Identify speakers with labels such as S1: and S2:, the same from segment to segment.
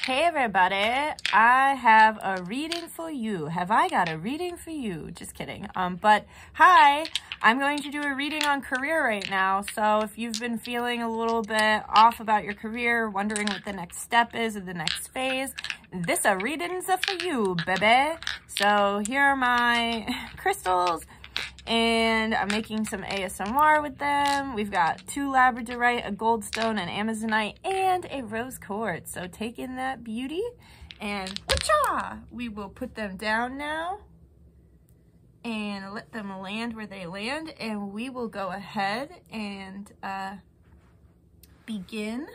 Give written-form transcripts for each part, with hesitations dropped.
S1: Hey everybody, I have a reading for you. Have I got a reading for you? Just kidding. But hi, I'm going to do a reading on career right now. So if you've been feeling a little bit off about your career, wondering what the next step is or the next phase, this a reading's for you, baby. So here are my crystals. And I'm making some ASMR with them. We've got 2 labradorite, a goldstone, an amazonite, and a rose quartz. So take in that beauty, and whatcha! We will put them down now and let them land where they land, and we will go ahead and begin.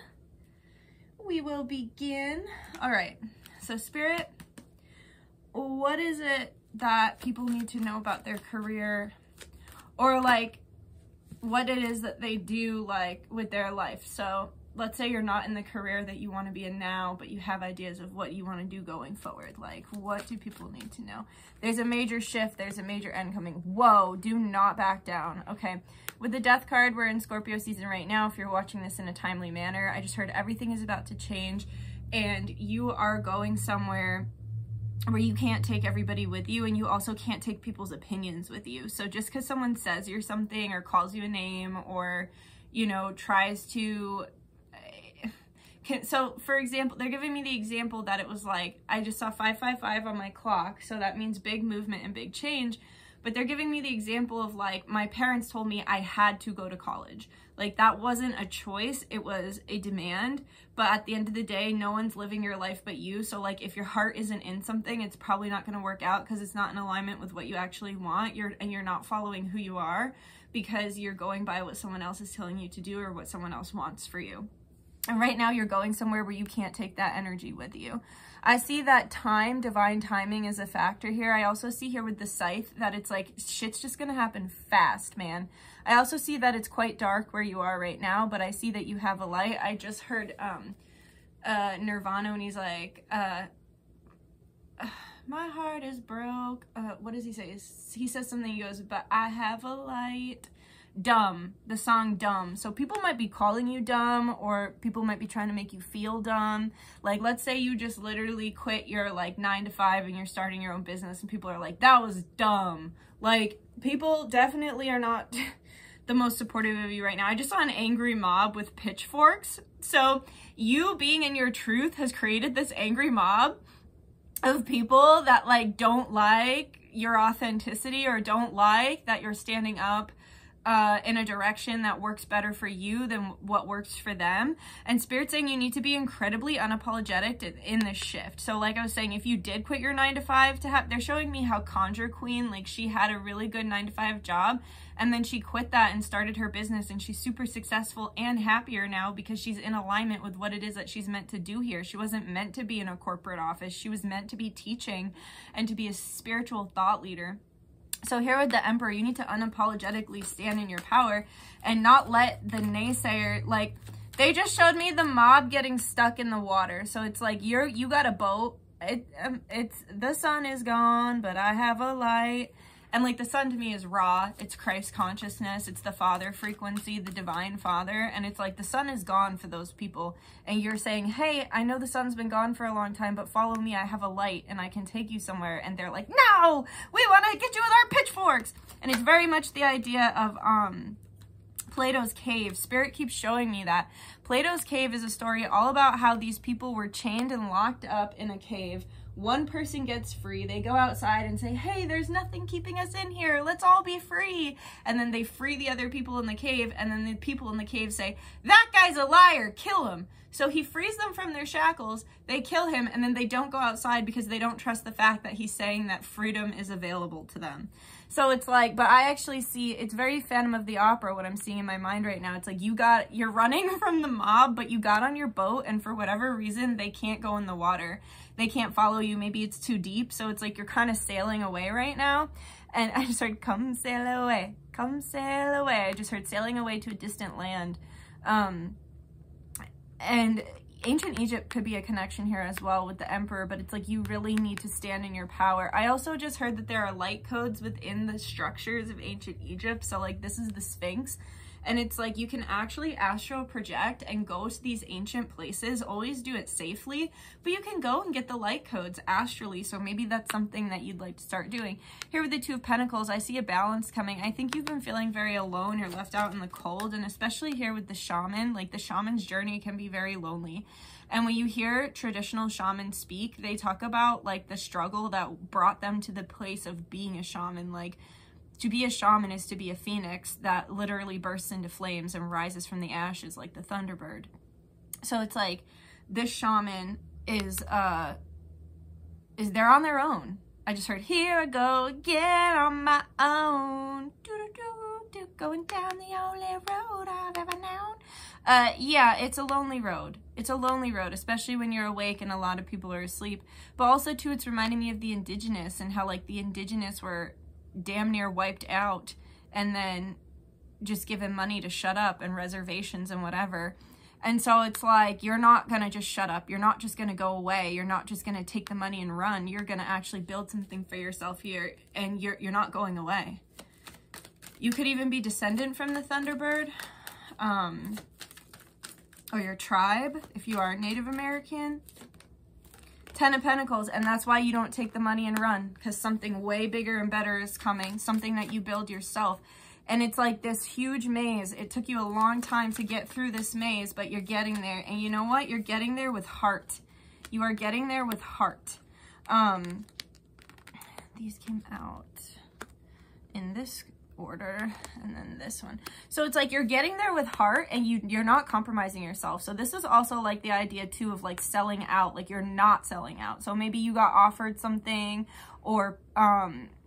S1: We will begin. All right, so Spirit, what is it that people need to know about their career, or like what it is that they do like with their life? So let's say you're not in the career that you want to be in now, but you have ideas of what you want to do going forward. Like, what do people need to know? There's a major shift. There's a major end coming. Whoa, do not back down. Okay, with the Death card, we're in Scorpio season right now. If you're watching this in a timely manner, I just heard everything is about to change, and you are going somewhere where you can't take everybody with you, and you also can't take people's opinions with you. So just because someone says you're something or calls you a name or, you know, tries to... So, for example, they're giving me the example that it was like, I just saw 555 on my clock, so that means big movement and big change. But they're giving me the example of like, my parents told me I had to go to college. Like, that wasn't a choice, it was a demand. But at the end of the day, no one's living your life but you. So like, if your heart isn't in something, it's probably not going to work out because it's not in alignment with what you actually want. You're not following who you are because you're going by what someone else is telling you to do or what someone else wants for you. And right now you're going somewhere where you can't take that energy with you. I see that time, divine timing, is a factor here. I also see here with the scythe that it's like shit's just gonna happen fast, man. I also see that it's quite dark where you are right now, but I see that you have a light. I just heard Nirvana when he's like, my heart is broke. What does he say? He says something, he goes, but I have a light. Dumb, the song Dumb. So people might be calling you dumb, or people might be trying to make you feel dumb. Like, let's say you just literally quit your like 9 to 5 and you're starting your own business, and people are like, that was dumb. Like, people definitely are not the most supportive of you right now. I just saw an angry mob with pitchforks. So you being in your truth has created this angry mob of people that like don't like your authenticity, or don't like that you're standing up in a direction that works better for you than what works for them. And Spirit's saying you need to be incredibly unapologetic in this shift. So like I was saying, if you did quit your 9 to 5 to have, they're showing me how Conjure Queen, like she had a really good 9 to 5 job, and then she quit that and started her business, and she's super successful and happier now because she's in alignment with what it is that she's meant to do here. She wasn't meant to be in a corporate office. She was meant to be teaching and to be a spiritual thought leader. So here with the Emperor, you need to unapologetically stand in your power and not let the naysayer, like, they just showed me the mob getting stuck in the water. So it's like, you got a boat, it's the sun is gone, but I have a light. And like, the sun to me is raw, it's Christ consciousness, it's the Father frequency, the Divine Father. And it's like, the sun is gone for those people. And you're saying, hey, I know the sun's been gone for a long time, but follow me, I have a light and I can take you somewhere. And they're like, no, we want to get you with our pitchforks. And it's very much the idea of Plato's Cave. Spirit keeps showing me that. Plato's Cave is a story all about how these people were chained and locked up in a cave. One person gets free, they go outside and say, hey, there's nothing keeping us in here, let's all be free. And then they free the other people in the cave, and then the people in the cave say, that guy's a liar, kill him. So he frees them from their shackles, they kill him, and then they don't go outside because they don't trust the fact that he's saying that freedom is available to them. So it's like, but I actually see, it's very Phantom of the Opera, what I'm seeing in my mind right now. It's like, you're running from the mob, but you got on your boat, and for whatever reason, they can't go in the water. They can't follow you. Maybe it's too deep. So it's like, you're kind of sailing away right now. And I just heard, come sail away, come sail away. I just heard sailing away to a distant land. And ancient Egypt could be a connection here as well with the Emperor, but it's like, you really need to stand in your power. I also just heard that there are light codes within the structures of ancient Egypt. So like, this is the Sphinx. And it's like you can actually astral project and go to these ancient places. Always do it safely, but you can go and get the light codes astrally. So maybe that's something that you'd like to start doing. Here with the Two of Pentacles, I see a balance coming. I think you've been feeling very alone. You're left out in the cold, and especially here with the shaman, like the shaman's journey can be very lonely. And when you hear traditional shamans speak, they talk about like the struggle that brought them to the place of being a shaman. Like, to be a shaman is to be a phoenix that literally bursts into flames and rises from the ashes like the thunderbird. So it's like this shaman is they're on their own. I just heard, here I go again on my own. Do, going down the only road I've ever known. Yeah, it's a lonely road. It's a lonely road, especially when you're awake and a lot of people are asleep. But also, too, it's reminding me of the indigenous and how, like, the indigenous were damn near wiped out and then just given money to shut up and reservations and whatever. And so it's like, you're not going to just shut up. You're not just going to go away. You're not just going to take the money and run. You're going to actually build something for yourself here, and you're not going away. You could even be descendant from the Thunderbird, or your tribe, if you are Native American. 10 of Pentacles, and that's why you don't take the money and run, because something way bigger and better is coming, something that you build yourself. And it's like this huge maze. It took you a long time to get through this maze, but you're getting there. And you know what? You're getting there with heart. You are getting there with heart. These came out in this order, and then this one. So it's like you're getting there with heart, and you're not compromising yourself. So this is also like the idea too of like selling out. Like, you're not selling out. So maybe you got offered something, or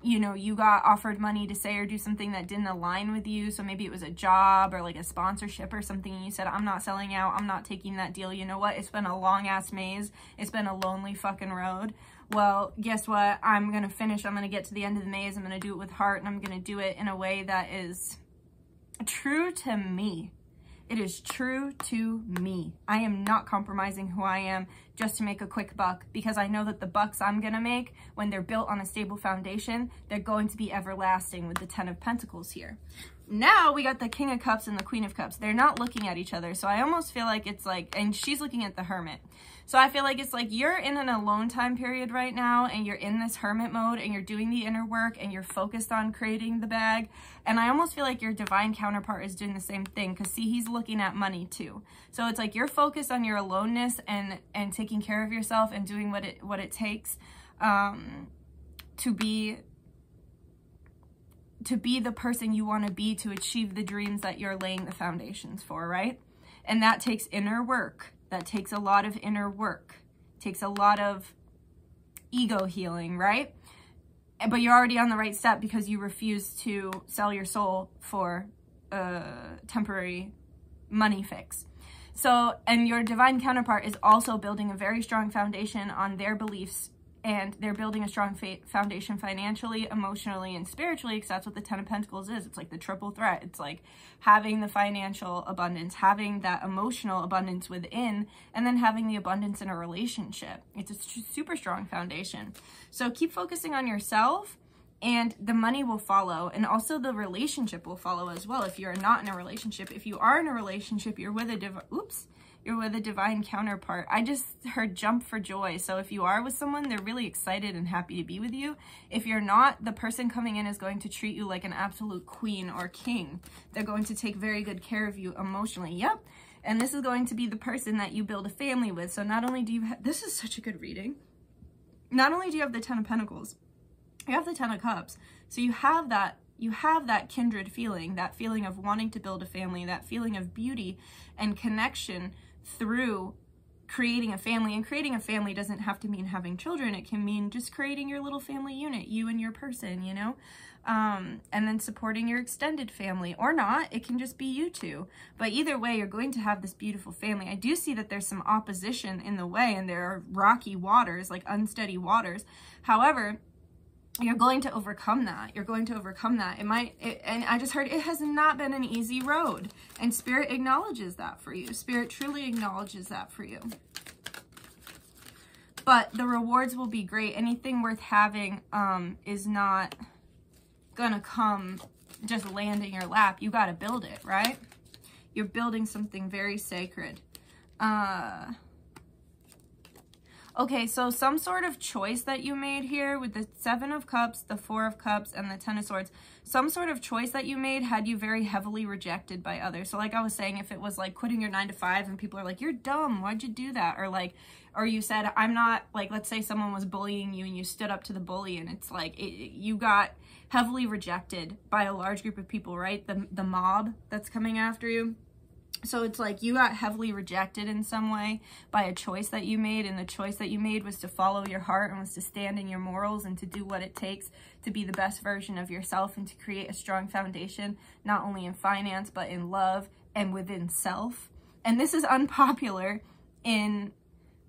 S1: you know, you got offered money to say or do something that didn't align with you. So maybe it was a job or like a sponsorship or something, and you said, I'm not selling out, I'm not taking that deal. You know what? It's been a long ass maze. It's been a lonely fucking road. Well, guess what? I'm going to finish. I'm going to get to the end of the maze. I'm going to do it with heart, and I'm going to do it in a way that is true to me. It is true to me. I am not compromising who I am just to make a quick buck, because I know that the bucks I'm going to make, when they're built on a stable foundation, they're going to be everlasting, with the 10 of Pentacles here. Now we got the King of Cups and the Queen of Cups. They're not looking at each other. So I almost feel like it's like, and she's looking at the Hermit. So I feel like it's like you're in an alone time period right now, and you're in this hermit mode, and you're doing the inner work, and you're focused on creating the bag. And I almost feel like your divine counterpart is doing the same thing, because see, he's looking at money too. So it's like you're focused on your aloneness and taking care of yourself and doing what it takes to be the person you want to be, to achieve the dreams that you're laying the foundations for, right? And that takes inner work. That takes a lot of inner work. It takes a lot of ego healing, right? But you're already on the right step, because you refuse to sell your soul for a temporary money fix. So, and your divine counterpart is also building a very strong foundation on their beliefs, and they're building a strong foundation financially, emotionally, and spiritually, because that's what the 10 of Pentacles is. It's like the triple threat. It's like having the financial abundance, having that emotional abundance within, and then having the abundance in a relationship. It's a super strong foundation. So keep focusing on yourself, and the money will follow, and also the relationship will follow as well. If you're not in a relationship, if you are in a relationship, you're with a divine counterpart. I just heard jump for joy. So if you are with someone, they're really excited and happy to be with you. If you're not, the person coming in is going to treat you like an absolute queen or king. They're going to take very good care of you emotionally. Yep. And this is going to be the person that you build a family with. So not only do you have, this is such a good reading. Not only do you have the 10 of Pentacles, you have the 10 of Cups. So you have that kindred feeling, that feeling of wanting to build a family, that feeling of beauty and connection through creating a family. And creating a family doesn't have to mean having children. It can mean just creating your little family unit, you and your person, you know, and then supporting your extended family, or not. It can just be you two. But either way, you're going to have this beautiful family. I do see that there's some opposition in the way, and there are rocky waters, like unsteady waters. However, you're going to overcome that. You're going to overcome that. And I just heard it has not been an easy road. And Spirit acknowledges that for you. Spirit truly acknowledges that for you. But the rewards will be great. Anything worth having is not going to come just land in your lap. You got to build it, right? You're building something very sacred. Okay, so some sort of choice that you made here with the 7 of Cups, the 4 of Cups, and the 10 of Swords, some sort of choice that you made had you very heavily rejected by others. So like I was saying, if it was like quitting your 9 to 5 and people are like, you're dumb, why'd you do that? Or like, or you said, I'm not, like, let's say someone was bullying you and you stood up to the bully, and it's like, you got heavily rejected by a large group of people, right? The mob that's coming after you. So it's like you got heavily rejected in some way by a choice that you made, and the choice that you made was to follow your heart and was to stand in your morals and to do what it takes to be the best version of yourself and to create a strong foundation, not only in finance, but in love and within self. And this is unpopular in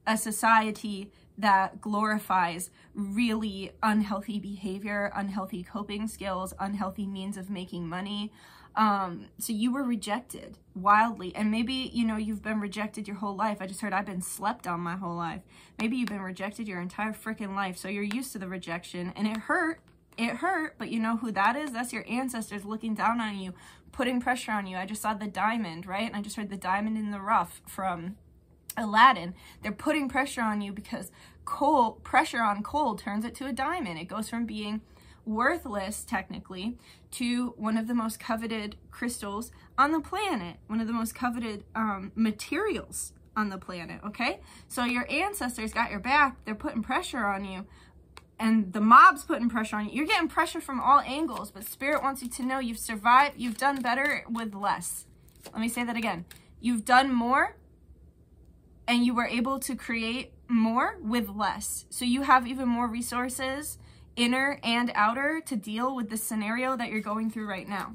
S1: a society that glorifies really unhealthy behavior, unhealthy coping skills, unhealthy means of making money. So you were rejected wildly, and maybe, you know, you've been rejected your whole life. I just heard I've been slept on my whole life. Maybe you've been rejected your entire freaking life, so you're used to the rejection, and it hurt, but you know who that is? That's your ancestors looking down on you, putting pressure on you. I just saw the diamond, right? And I just heard the diamond in the rough from Aladdin. They're putting pressure on you because pressure on coal turns it to a diamond. It goes from being worthless, technically, to one of the most coveted crystals on the planet, one of the most coveted materials on the planet, okay? So your ancestors got your back, they're putting pressure on you, and the mob's putting pressure on you. You're getting pressure from all angles, but Spirit wants you to know you've survived, you've done better with less. Let me say that again. You've done more, and you were able to create more with less. So you have even more resources, inner and outer, to deal with the scenario that you're going through right now.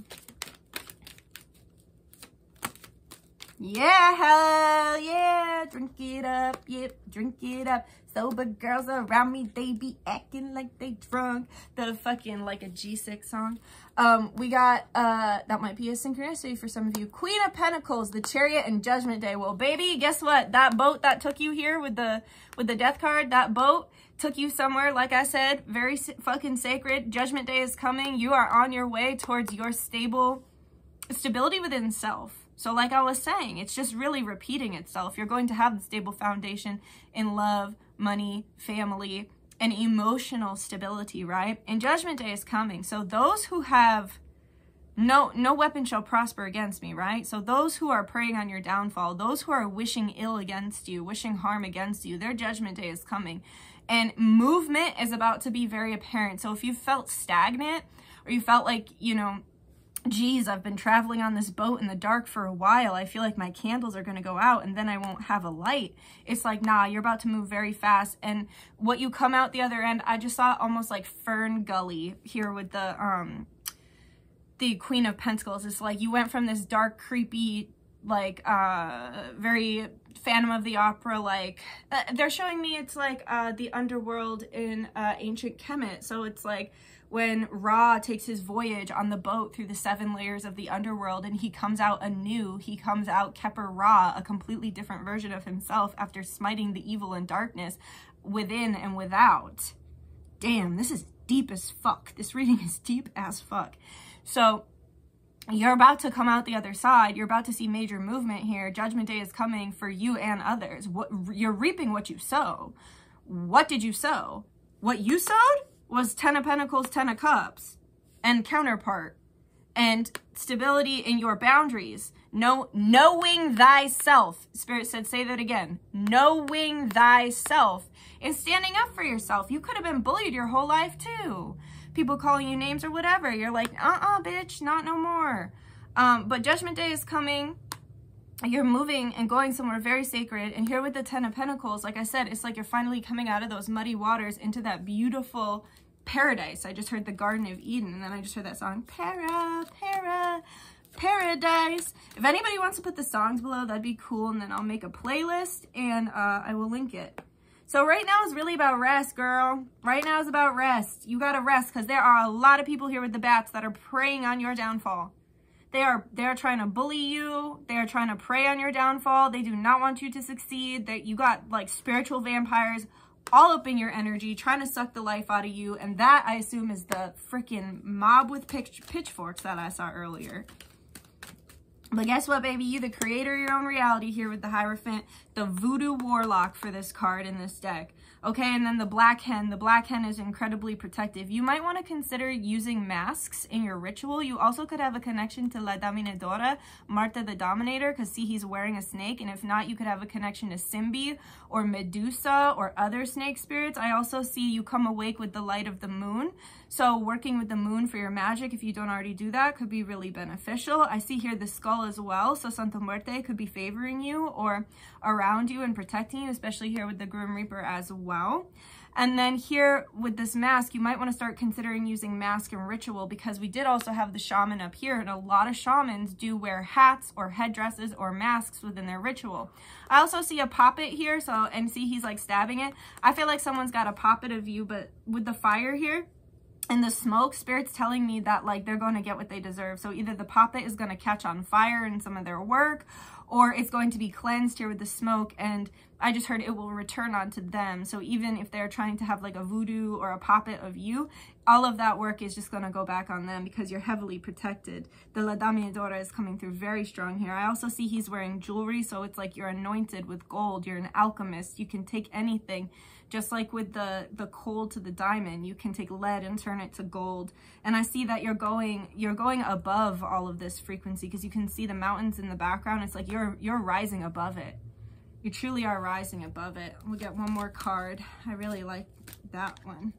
S1: Yeah, hell yeah, drink it up, yep, drink it up. Sober girls around me, they be acting like they drunk. The fucking, like a G6 song. We got, that might be a synchronicity for some of you. Queen of Pentacles, the Chariot, and Judgment Day. Well, baby, guess what? That boat that took you here with the Death card, that boat took you somewhere, like I said, very fucking sacred. Judgment Day is coming. You are on your way towards your stability within self. So like I was saying, it's just really repeating itself. You're going to have the stable foundation in love, money, family, and emotional stability, right? And Judgment Day is coming. So those who have no weapon shall prosper against me, right? So those who are preying on your downfall, those who are wishing ill against you, wishing harm against you, their Judgment Day is coming. And movement is about to be very apparent. So if you felt stagnant, or you felt like, you know, geez, I've been traveling on this boat in the dark for a while, I feel like my candles are going to go out and then I won't have a light. It's like, nah, you're about to move very fast. And what you come out the other end, I just saw almost like Fern Gully here with the Queen of Pentacles. It's like you went from this dark, creepy, like, very Phantom of the Opera, like, they're showing me it's like the underworld in ancient Kemet. So it's like when Ra takes his voyage on the boat through the 7 layers of the underworld, and he comes out anew, he comes out Keper Ra, a completely different version of himself after smiting the evil and darkness within and without. Damn, this is deep as fuck. This reading is deep as fuck. So you're about to come out the other side. You're about to see major movement here. Judgment Day is coming for you and others. You're reaping what you sow. What did you sow? What you sowed was 10 of Pentacles, 10 of Cups, and counterpart, and stability in your boundaries. Knowing thyself. Spirit said, say that again. Knowing thyself and standing up for yourself. You could have been bullied your whole life too. People calling you names or whatever. You're like, bitch, not no more. But Judgment Day is coming. You're moving and going somewhere very sacred. And here with the 10 of Pentacles, like I said, it's like you're finally coming out of those muddy waters into that beautiful paradise. I just heard the Garden of Eden, and then I just heard that song, Paradise. If anybody wants to put the songs below, that'd be cool, and then I'll make a playlist, and I will link it. So right now is really about rest, girl. Right now is about rest. You gotta rest, because there are a lot of people here with the bats that are preying on your downfall. They are trying to bully you. They are trying to prey on your downfall. They do not want you to succeed. You got like spiritual vampires all up in your energy, trying to suck the life out of you. And that, I assume, is the freaking mob with pitchforks that I saw earlier. But guess what, baby? You the creator of your own reality here with the Hierophant, the voodoo warlock for this card in this deck. Okay, and then the black hen. The black hen is incredibly protective. You might want to consider using masks in your ritual. You also could have a connection to La Dominadora, Marta the Dominator, because see, he's wearing a snake. And if not, you could have a connection to Simbi or Medusa or other snake spirits. I also see you come awake with the light of the moon. So working with the moon for your magic, if you don't already do that, could be really beneficial. I see here the skull as well. So Santa Muerte could be favoring you or around you and protecting you, especially here with the Grim Reaper as well. And then here with this mask, you might want to start considering using mask and ritual, because we did also have the shaman up here, and a lot of shamans do wear hats or headdresses or masks within their ritual. I also see a poppet here, so, and see he's like stabbing it. I feel like someone's got a poppet of you, but with the fire here, and the smoke, Spirit's telling me that like they're going to get what they deserve. So either the poppet is going to catch on fire in some of their work, or it's going to be cleansed here with the smoke, and I just heard it will return onto them. So even if they're trying to have like a voodoo or a poppet of you, all of that work is just going to go back on them because you're heavily protected. The La Dominadora is coming through very strong here. I also see he's wearing jewelry, so it's like you're anointed with gold. You're an alchemist. You can take anything. Just like with the coal to the diamond, you can take lead and turn it to gold. And I see that you're going above all of this frequency, because you can see the mountains in the background. It's like you're rising above it. You truly are rising above it. We'll get one more card. I really like that one.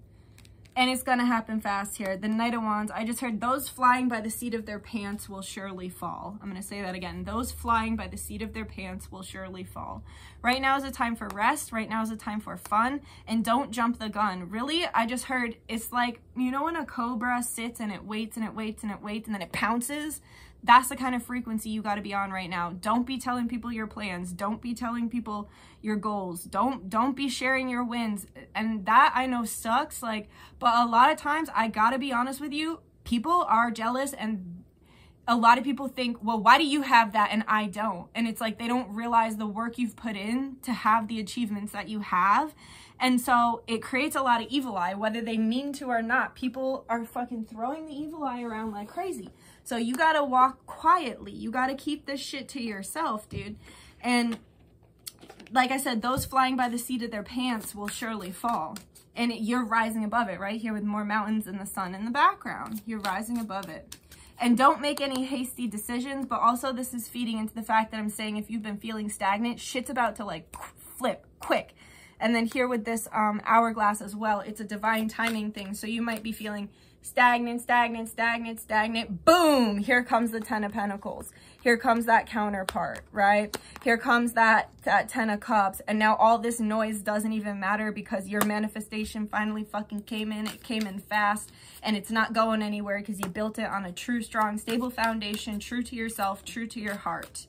S1: And it's gonna happen fast here. The Knight of Wands, I just heard those flying by the seat of their pants will surely fall. I'm gonna say that again. Those flying by the seat of their pants will surely fall. Right now is a time for rest. Right now is a time for fun. And don't jump the gun. Really, I just heard it's like, you know when a cobra sits and it waits and it waits and it waits and then it pounces? That's the kind of frequency you got to be on right now. Don't be telling people your plans. Don't be telling people your goals. Don't be sharing your wins. And that I know sucks, like, but a lot of times I got to be honest with you, people are jealous, and a lot of people think, well, why do you have that and I don't? And it's like they don't realize the work you've put in to have the achievements that you have. And so it creates a lot of evil eye, whether they mean to or not. People are fucking throwing the evil eye around like crazy. So you gotta walk quietly. You gotta keep this shit to yourself, dude. And like I said, those flying by the seat of their pants will surely fall. And you're rising above it right here with more mountains and the sun in the background. You're rising above it. And don't make any hasty decisions, but also this is feeding into the fact that I'm saying if you've been feeling stagnant, shit's about to like flip quick. And then here with this hourglass as well, it's a divine timing thing. So you might be feeling stagnant, stagnant, stagnant, stagnant. Boom! Here comes the 10 of Pentacles. Here comes that counterpart, right? Here comes that 10 of Cups. And now all this noise doesn't even matter because your manifestation finally fucking came in. It came in fast and it's not going anywhere because you built it on a true, strong, stable foundation, true to yourself, true to your heart.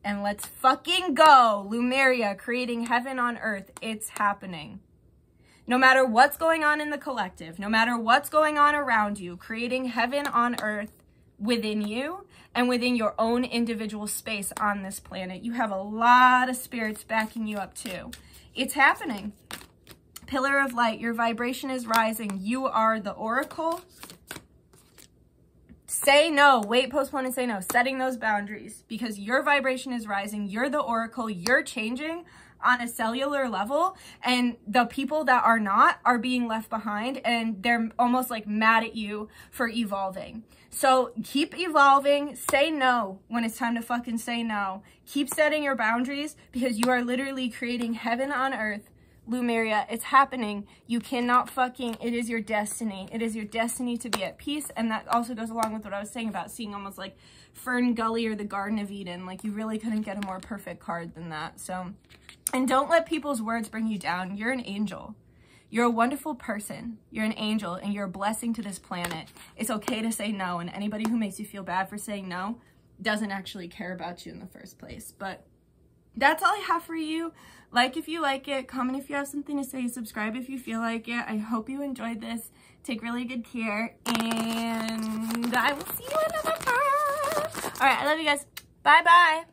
S1: And let's fucking go. Lumeria, creating heaven on earth. It's happening. No matter what's going on in the collective, no matter what's going on around you, creating heaven on earth within you and within your own individual space on this planet. You have a lot of spirits backing you up too. It's happening. Pillar of light, your vibration is rising. You are the oracle. Say no. Wait, postpone, and say no. Setting those boundaries because your vibration is rising. You're the oracle. You're changing on a cellular level, and the people that are not are being left behind, and they're almost like mad at you for evolving. So keep evolving. Say no when it's time to fucking say no. Keep setting your boundaries because you are literally creating heaven on earth. Lumeria, it's happening. You cannot fucking, it is your destiny. It is your destiny to be at peace. And that also goes along with what I was saying about seeing almost like Fern Gully or the Garden of Eden. Like you really couldn't get a more perfect card than that. So, and don't let people's words bring you down. You're an angel. You're a wonderful person. You're an angel and you're a blessing to this planet. It's okay to say no. And anybody who makes you feel bad for saying no doesn't actually care about you in the first place. But that's all I have for you. Like if you like it, comment if you have something to say, subscribe if you feel like it. I hope you enjoyed this. Take really good care, and I will see you another time. All right, I love you guys. Bye-bye.